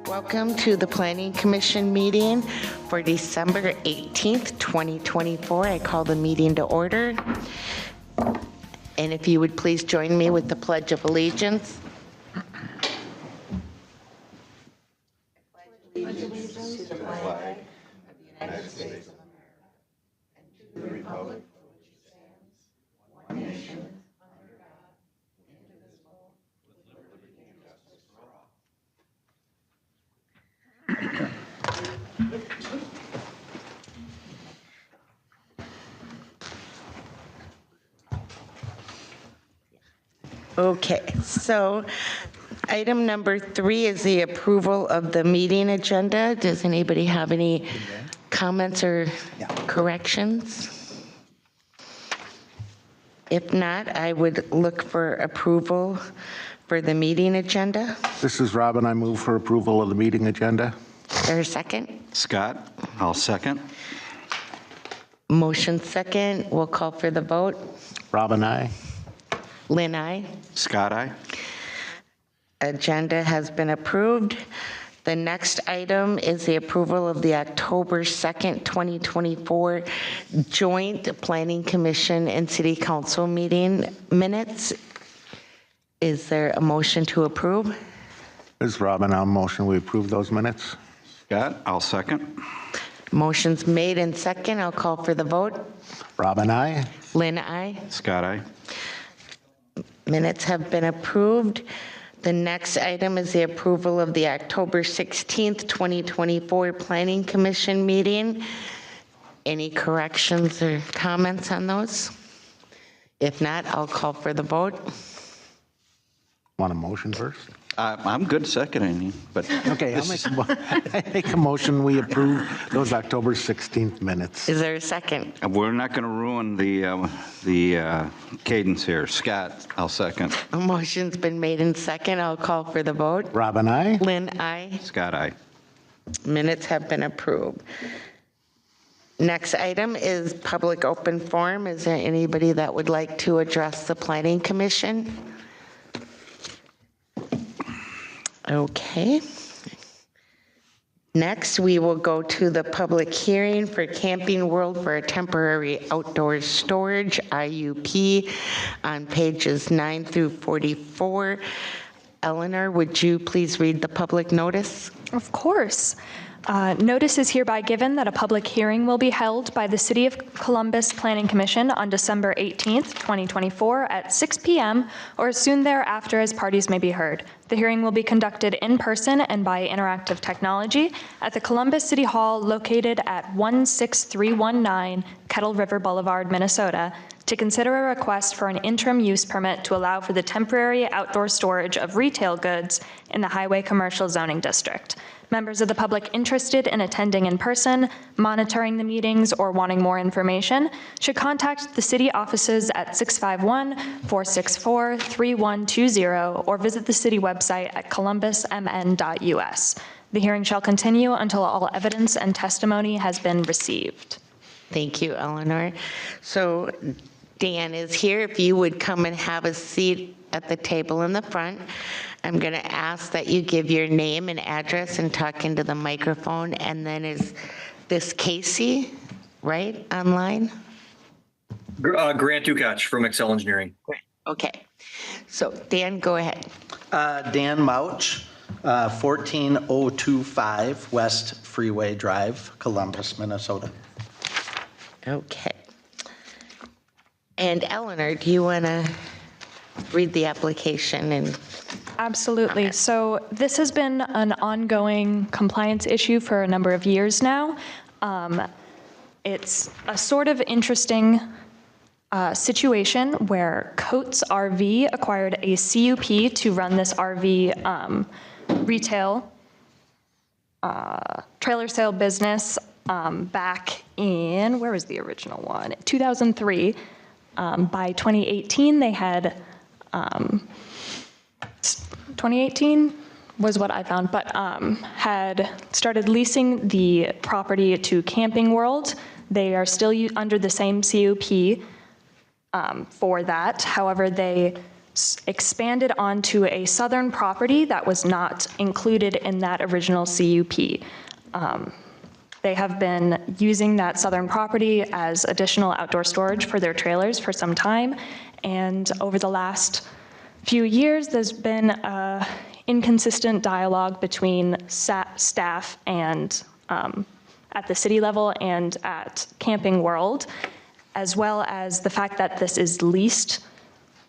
Welcome to the Planning Commission meeting for December 18th, 2024. I call the meeting to order. And if you would please join me with the Pledge of Allegiance. I pledge allegiance to the flag of the United States of America and to the republic for which it stands, one nation, under God, indivisible, with liberty and justice for all. Okay, so item number 3 is the approval of the meeting agenda. Does anybody have any comments or corrections? If not, I would look for approval for the meeting agenda. This is Robin. I move for approval of the meeting agenda. Is there a second? Scott, I'll second. Motion second. We'll call for the vote. Robin, aye. Lynn, aye. Scott, aye. Agenda has been approved. The next item is the approval of the October 2nd, 2024 joint Planning Commission and City Council meeting minutes. Is there a motion to approve? This is Robin. I'll motion we approve those minutes. Scott, I'll second. Motion's made and second. I'll call for the vote. Robin, aye. Lynn, aye. Scott, aye. Minutes have been approved. The next item is the approval of the October 16th, 2024 Planning Commission meeting. Any corrections or comments on those? If not, I'll call for the vote. Want a motion first? I'm good seconding, but Okay, I make a motion we approve those October 16th minutes. Is there a second? we're not going to ruin the cadence here. Scott, I'll second. A motion's been made in second. I'll call for the vote. Robin, aye. Lynn, aye. Scott, aye. Minutes have been approved. Next item is public open forum. Is there anybody that would like to address the Planning Commission? Okay. Next, we will go to the public hearing for Camping World for a temporary outdoor storage, IUP, on pages 9 through 44. Eleanor, would you please read the public notice? Of course. Notice is hereby given that a public hearing will be held by the City of Columbus Planning Commission on December 18th, 2024 at 6 p.m. or as soon thereafter as parties may be heard. The hearing will be conducted in person and by interactive technology at the Columbus City Hall located at 16319 Kettle River Boulevard, Minnesota, to consider a request for an interim use permit to allow for the temporary outdoor storage of retail goods in the Highway Commercial Zoning District. Members of the public interested in attending in person, monitoring the meetings, or wanting more information should contact the city offices at 651-464-3120 or visit the city website at columbusmn.us. The hearing shall continue until all evidence and testimony has been received. Thank you, Eleanor. So Dan is here. If you would come and have a seat at the table in the front. I'm going to ask that you give your name and address and talk into the microphone. And then is this Casey, right, online? Grant Dukach from Excel Engineering. Great. Okay. So Dan, go ahead. Dan Mouch, 14025 West Freeway Drive, Columbus, Minnesota. Okay. And Eleanor, do you want to read the application? And Absolutely. So this has been an ongoing compliance issue for a number of years now. It's a sort of interesting situation where Coates RV acquired a CUP to run this RV retail trailer sale business back in, where was the original one? 2003. By 2018, they had 2018 was what I found, but had started leasing the property to Camping World. They are still under the same CUP for that. However, they expanded onto a southern property that was not included in that original CUP. They have been using that southern property as additional outdoor storage for their trailers for some time, and over the last few years, there's been inconsistent dialogue between staff and at the city level and at Camping World, as well as the fact that this is leased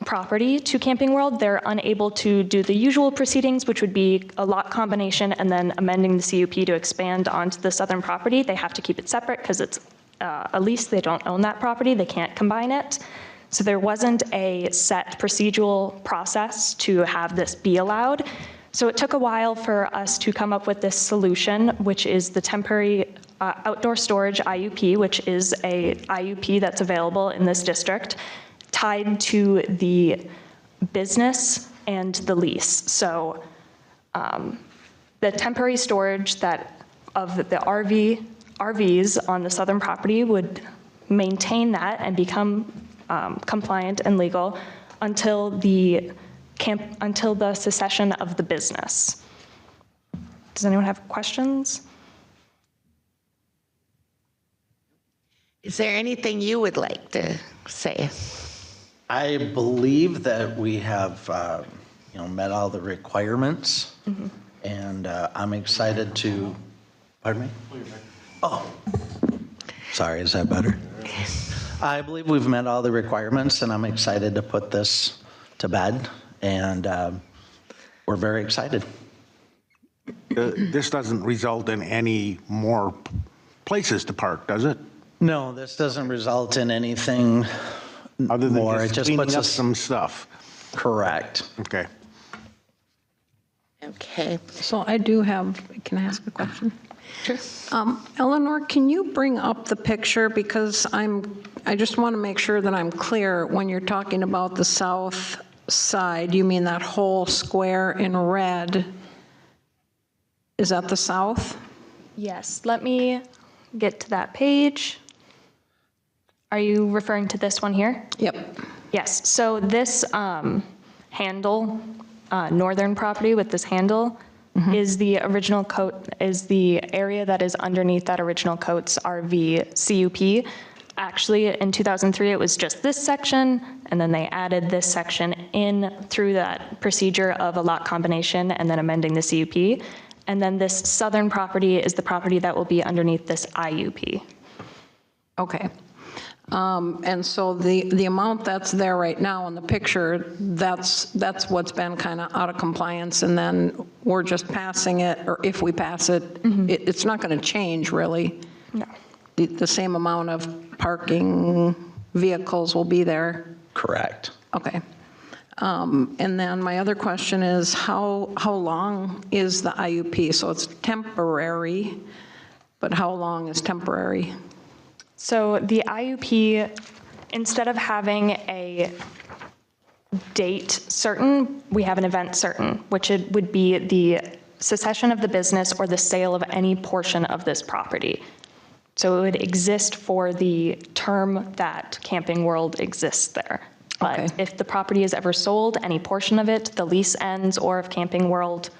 property to Camping World. They're unable to do the usual proceedings, which would be a lot combination and then amending the CUP to expand onto the southern property. They have to keep it separate because it's a lease. They don't own that property. They can't combine it. So there wasn't a set procedural process to have this be allowed. So it took a while for us to come up with this solution, which is the temporary outdoor storage IUP, which is a IUP that's available in this district, tied to the business and the lease. So the temporary storage that of the RVs on the southern property would maintain that and become compliant and legal until the cessation of the business. Does anyone have questions? Is there anything you would like to say? I believe that we have, met all the requirements, and I'm excited to, pardon me? Oh, sorry, is that better? I believe we've met all the requirements, and I'm excited to put this to bed, and we're very excited. This doesn't result in any more places to park, does it? No, this doesn't result in anything Other than more. It just just cleaning puts up us some stuff. correct. Okay. Okay. So I do have, can I ask a question? Sure. Eleanor, can you bring up the picture, because I just want to make sure that I'm clear. When you're talking about the south side, you mean that whole square in red? Is that the south? Yes, let me get to that page. Are you referring to this one here? Yep. Yes, so this handle, northern property with this handle, is the original coat, is the area that is underneath that original coat's RV CUP. Actually, in 2003, it was just this section, and then they added this section in through that procedure of a lot combination and then amending the CUP. And then this southern property is the property that will be underneath this IUP. Okay. And so the amount that's there right now in the picture, that's what's been kind of out of compliance, and then we're just passing it, or if we pass it, it's not going to change really. No. The same amount of parking vehicles will be there. Correct. Okay. And then my other question is, how long is the IUP? So it's temporary, but how long is temporary? So the IUP, instead of having a date certain, we have an event certain, which it would be the cessation of the business or the sale of any portion of this property. So it would exist for the term that Camping World exists there. But Okay. if the property is ever sold, any portion of it, the lease ends, or if Camping World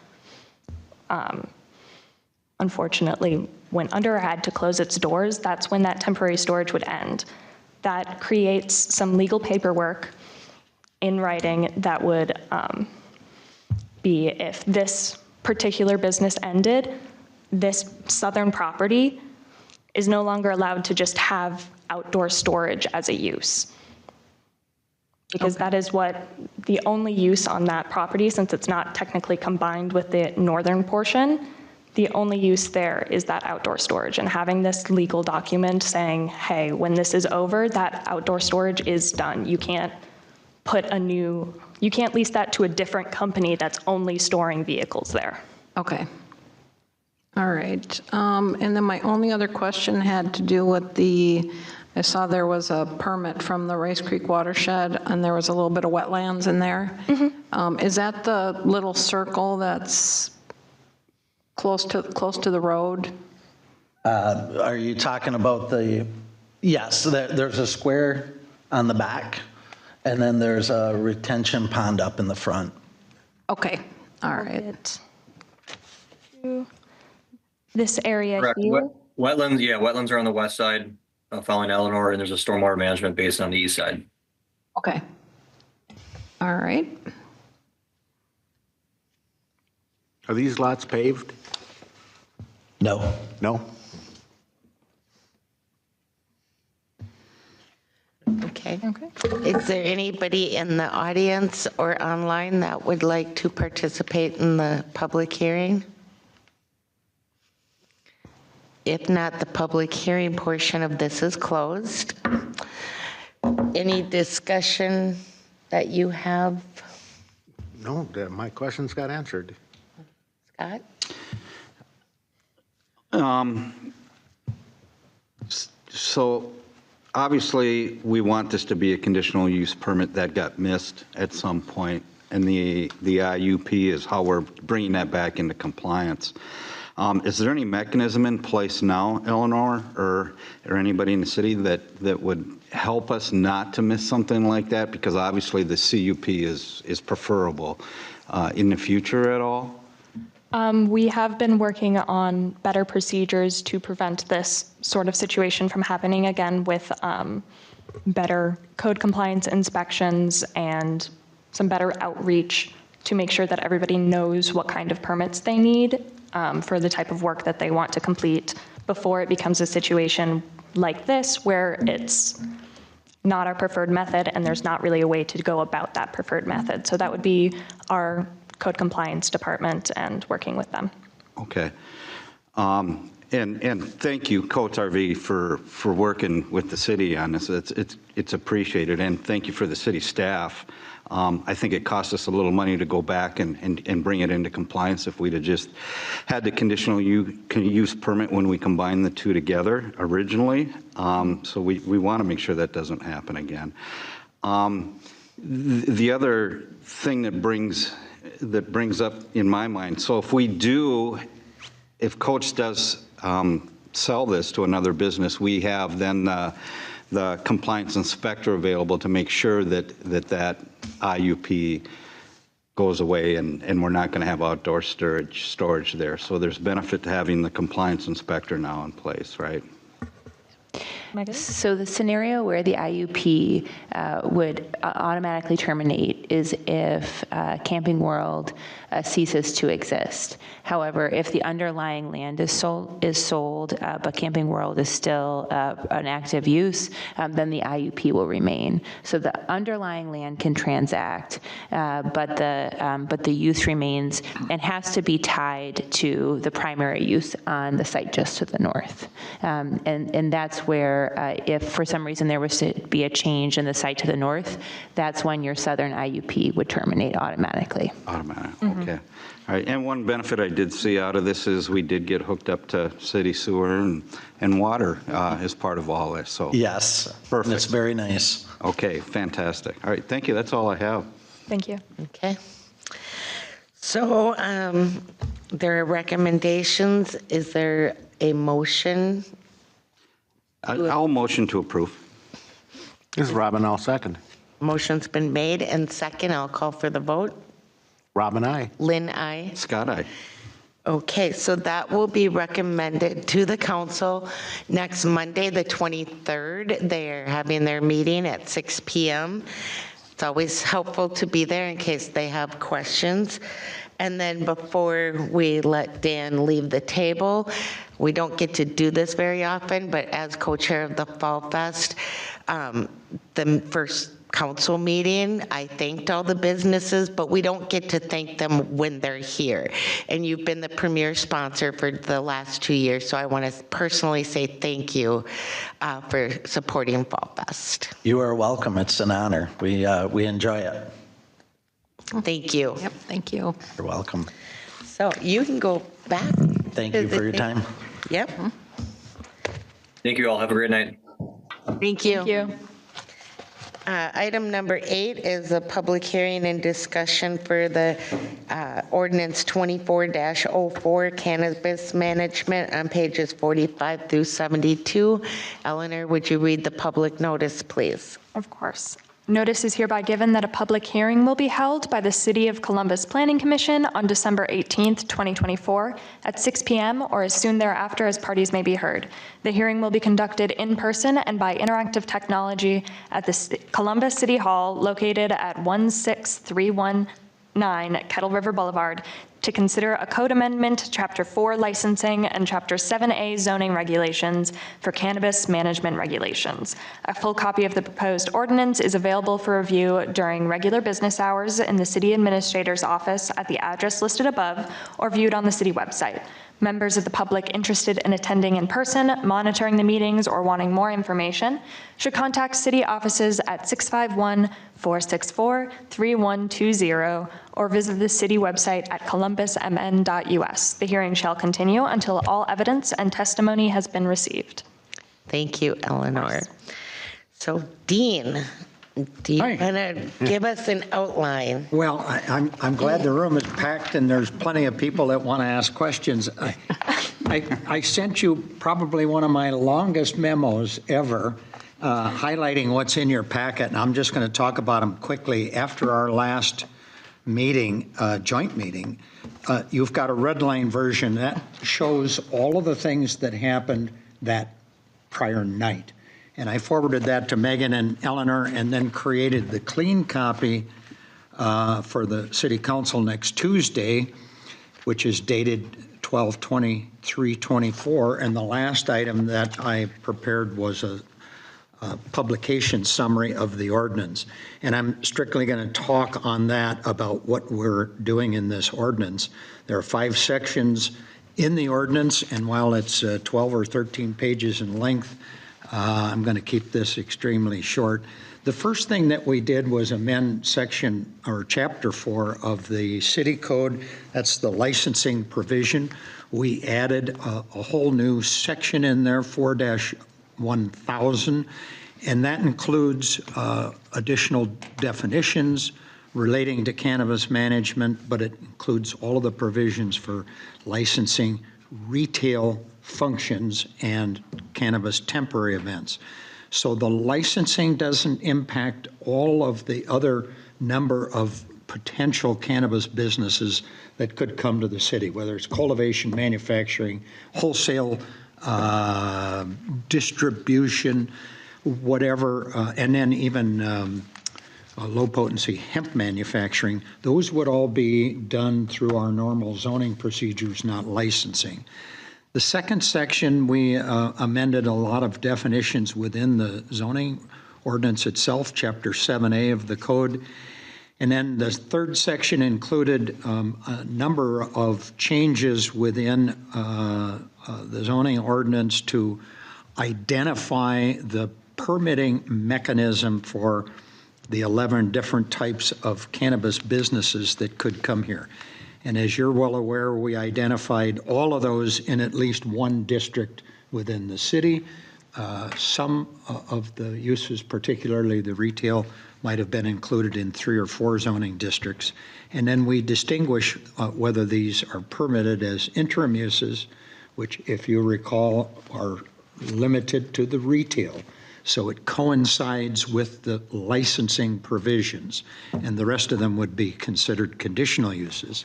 unfortunately went under or had to close its doors, that's when that temporary storage would end. That creates some legal paperwork in writing that would be, if this particular business ended, this southern property is no longer allowed to just have outdoor storage as a use. Because that is what the only use on that property, since it's not technically combined with the northern portion, the only use there is that outdoor storage. And having this legal document saying, hey, when this is over, that outdoor storage is done. You can't you can't lease that to a different company that's only storing vehicles there. Okay. All right. And then my only other question had to do with I saw there was a permit from the Rice Creek watershed, and there was a little bit of wetlands in there. Is that the little circle that's close to the road? Are you talking about yes, there's a square on the back, And then there's a retention pond up in the front. Okay, all right. This area Correct. here. Wetlands, yeah, wetlands are on the west side, following Eleanor, and there's a stormwater management basin on the east side. Okay. All right. Are these lots paved? No. No? Okay. Okay. Is there anybody in the audience or online that would like to participate in the public hearing? If not, the public hearing portion of this is closed. Any discussion that you have, No, my questions got answered. Scott? So obviously, we want this to be a conditional use permit that got missed at some point, and the IUP is how we're bringing that back into compliance. Is there any mechanism in place now, Eleanor, or anybody in the city that would help us not to miss something like that? Because obviously the CUP is preferable in the future at all? We have been working on better procedures to prevent this sort of situation from happening again with better code compliance inspections and some better outreach to make sure that everybody knows what kind of permits they need for the type of work that they want to complete before it becomes a situation like this where it's not our preferred method and there's not really a way to go about that preferred method. So that would be our code compliance department and working with them. Okay. And thank you, Coach RV, for working with the city on this. It's appreciated, and thank you for the city staff. I think it cost us a little money to go back and bring it into compliance if we'd have just had the conditional use permit when we combined the two together originally. So we want to make sure that doesn't happen again. The other thing that brings up in my mind, so if Coach does sell this to another business, we have then the compliance inspector available to make sure that IUP goes away and we're not going to have outdoor storage there. So there's benefit to having the compliance inspector now in place, right? So the scenario where the IUP would automatically terminate is if Camping World ceases to exist. However, if the underlying land is sold, but Camping World is still an active use, then the IUP will remain. So the underlying land can transact, but the use remains and has to be tied to the primary use on the site just to the north. And that's where if for some reason there was to be a change in the site to the north, that's when your southern IUP would terminate automatically. Okay. All right, and one benefit I did see out of this is we did get hooked up to city sewer and water as part of all this, so. Yes. Perfect. And it's very nice. Okay, fantastic. All right, thank you, that's all I have. Thank you. Okay. So there are recommendations. Is there a motion? I'll motion to approve. This is Robin, I'll second. Motion's been made and second. I'll call for the vote. Robin, aye. Lynn, aye. Scott, aye. Okay, so that will be recommended to the council next Monday, the 23rd. They're having their meeting at 6 p.m. It's always helpful to be there in case they have questions. And then before we let Dan leave the table, we don't get to do this very often, but as co-chair of the Fall Fest, the first council meeting, I thanked all the businesses, but we don't get to thank them when they're here. And you've been the premier sponsor for the last 2 years, so I want to personally say thank you for supporting Fall Fest. You are welcome. It's an honor. We enjoy it. Thank you. Yep, thank you. You're welcome. So you can go back. Thank you for your time. Yep. Thank you all. Have a great night. Thank you. Thank you. Item number 8 is a public hearing and discussion for the ordinance 24-04 cannabis management on pages 45 through 72. Eleanor, would you read the public notice, please? Of course. Notice is hereby given that a public hearing will be held by the City of Columbus Planning Commission on December 18th, 2024 at 6 p.m. or as soon thereafter as parties may be heard. The hearing will be conducted in person and by interactive technology at the Columbus City Hall located at 16319 Kettle River Boulevard to consider a code amendment, Chapter 4 licensing and Chapter 7A zoning regulations for cannabis management regulations. A full copy of the proposed ordinance is available for review during regular business hours in the city administrator's office at the address listed above or viewed on the city website. Members of the public interested in attending in person, monitoring the meetings, or wanting more information should contact city offices at 651-464-3120 or visit the city website at columbusmn.us. The hearing shall continue until all evidence and testimony has been received. Thank you, Eleanor. So Dean, do you Hi. want to give us an outline? Well, I'm glad the room is packed and there's plenty of people that want to ask questions. I sent you probably one of my longest memos ever highlighting what's in your packet, and I'm just going to talk about them quickly. After our last meeting, joint meeting, you've got a red line version that shows all of the things that happened that prior night. And I forwarded that to Megan and Eleanor and then created the clean copy for the city council next Tuesday, which is dated 12/23/24. And the last item that I prepared was a publication summary of the ordinance. And I'm strictly going to talk on that about what we're doing in this ordinance. There are 5 sections in the ordinance, and while it's 12 or 13 pages in length, I'm going to keep this extremely short. The first thing that we did was amend section or chapter 4 of the city code. That's the licensing provision. We added a whole new section in there, 4-1000, and that includes additional definitions relating to cannabis management, but it includes all of the provisions for licensing, retail functions, and cannabis temporary events. So the licensing doesn't impact all of the other number of potential cannabis businesses that could come to the city, whether it's cultivation, manufacturing, wholesale distribution, whatever, and then even low potency hemp manufacturing. Those would all be done through our normal zoning procedures, not licensing. The second section, we amended a lot of definitions within the zoning ordinance itself, Chapter 7A of the code. And then the third section included a number of changes within the zoning ordinance to identify the permitting mechanism for the 11 different types of cannabis businesses that could come here. And as you're well aware, we identified all of those in at least one district within the city. Some of the uses, particularly the retail, might have been included in 3 or 4 zoning districts. And then we distinguish whether these are permitted as interim uses, which, if you recall, are limited to the retail. So it coincides with the licensing provisions, and the rest of them would be considered conditional uses.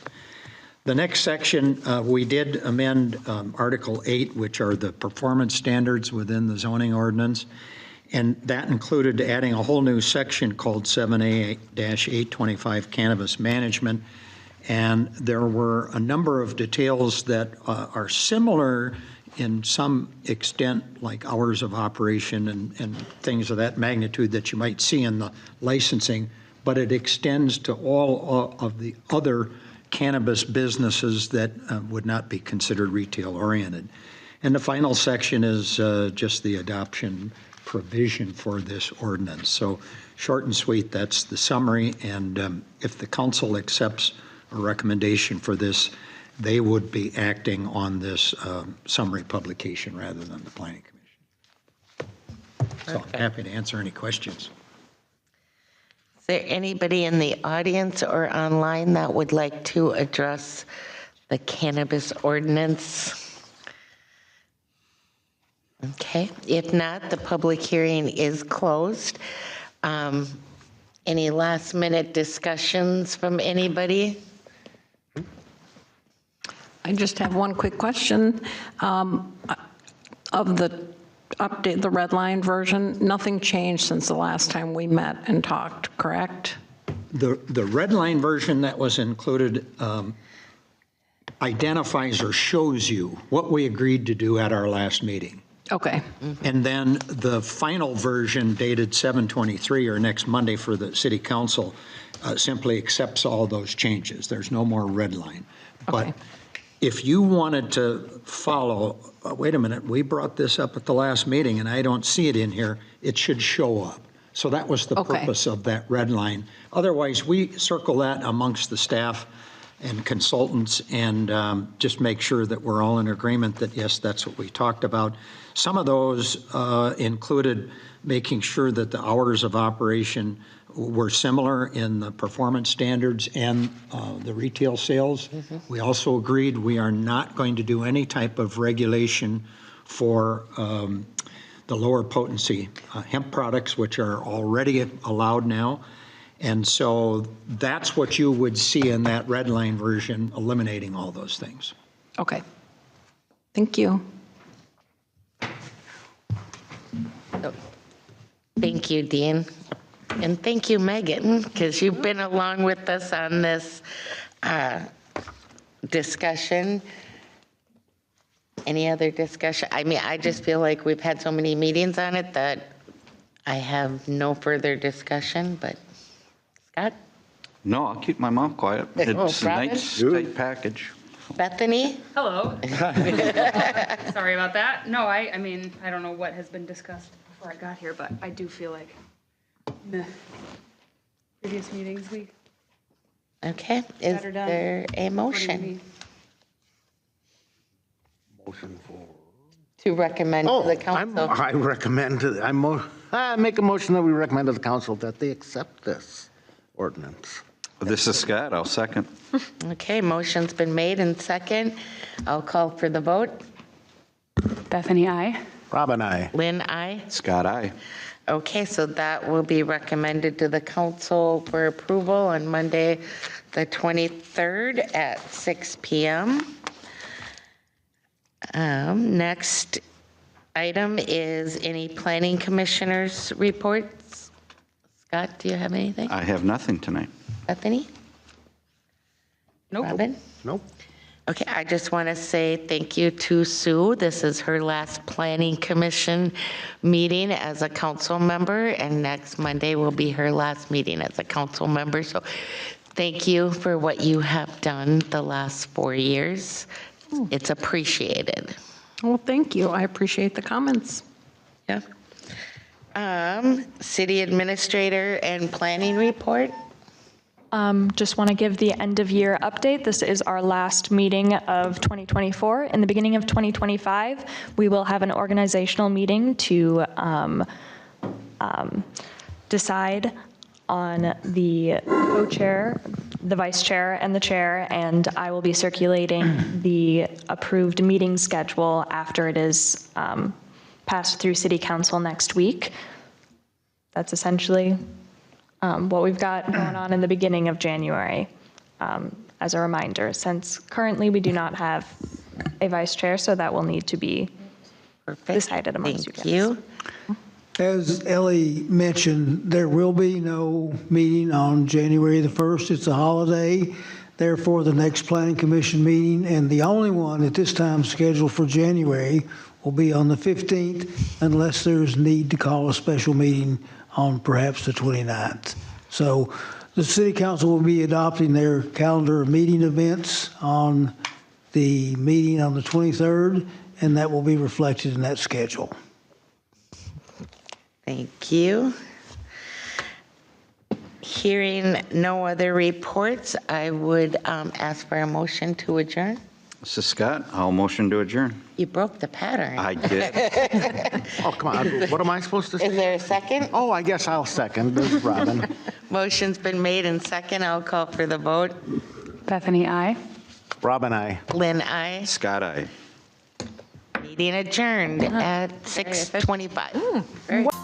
The next section, we did amend Article 8, which are the performance standards within the zoning ordinance, and that included adding a whole new section called 7A-825 Cannabis Management, and there were a number of details that are similar in some extent, like hours of operation and things of that magnitude that you might see in the licensing, but it extends to all of the other cannabis businesses that would not be considered retail oriented. And the final section is just the adoption provision for this ordinance. So short and sweet, that's the summary. And if the council accepts a recommendation for this, they would be acting on this summary publication rather than the planning commission. So I'm happy to answer any questions. Is there anybody in the audience or online that would like to address the cannabis ordinance? Okay, if not, the public hearing is closed. Any last minute discussions from anybody? I just have one quick question. Of the update, the red line version, nothing changed since the last time we met and talked, correct? The red line version that was included identifies or shows you what we agreed to do at our last meeting. Okay, And then the final version dated 7/23 or next Monday for the city council simply accepts all those changes. There's no more red line. Okay. But if you wanted to follow, wait a minute, we brought this up at the last meeting and I don't see it in here, it should show up. So that was the Okay. purpose of that red line. Otherwise, we circle that amongst the staff and consultants and just make sure that we're all in agreement that, yes, that's what we talked about. Some of those included making sure that the hours of operation were similar in the performance standards and the retail sales. We also agreed we are not going to do any type of regulation for the lower potency hemp products, which are already allowed now. And so that's what you would see in that red line version, eliminating all those things. okay. Thank you. Thank you, Dean. And thank you, Megan, because you've been along with us on this discussion. Any other discussion? I mean, I just feel like we've had so many meetings on it that I have no further discussion, but Scott? No, I'll keep my mouth quiet. It's a Robin? nice, tight package. Bethany? Hello. Sorry about that. No, I mean, I don't know what has been discussed before I got here, but I do feel like in the previous meetings, we Okay, is Better done. there a what do you motion mean? Motion for. to recommend to Oh, the council? I recommend, I make a motion that we recommend to the council that they accept this ordinance. This is Scott, I'll second. Okay, motion's been made and second. I'll call for the vote. Bethany, I. Rob and I. Lynn, aye. Scott, aye. Okay, so that will be recommended to the council for approval on Monday, the 23rd at 6 PM. Next item is any planning commissioners' reports. Scott, do you have anything? I have nothing tonight. Bethany? Nope. Robin? Nope. Okay, I just want to say thank you to Sue. This is her last planning commission meeting as a council member, and next Monday will be her last meeting as a council member. So thank you for what you have done the last 4 years. It's appreciated. Well, thank you. I appreciate the comments. Yeah. City administrator and planning report. Just want to give the end of year update. This is our last meeting of 2024. In the beginning of 2025, we will have an organizational meeting to decide on the co-chair, the vice chair, and the chair, and I will be circulating the approved meeting schedule after it is passed through city council next week. That's essentially what we've got going on in the beginning of January. As a reminder, since currently we do not have a vice chair, so that will need to be decided amongst you guys. Thank you. As Ellie mentioned, there will be no meeting on January the 1st. It's a holiday. Therefore, the next Planning Commission meeting, and the only one at this time scheduled for January, will be on the 15th, unless there's need to call a special meeting on perhaps the 29th. So the City Council will be adopting their calendar of meeting events on the meeting on the 23rd, and that will be reflected in that schedule. Thank you. Hearing no other reports, I would ask for a motion to adjourn. This is Scott, I'll motion to adjourn. You broke the pattern. I did. Oh, come on. What am I supposed to Is say? there a second? Oh, I guess I'll second. This is Robin. Motion's been made and second. I'll call for the vote. Bethany, I. Rob and I. Lynn, aye. Scott, aye. Meeting adjourned at 6:25.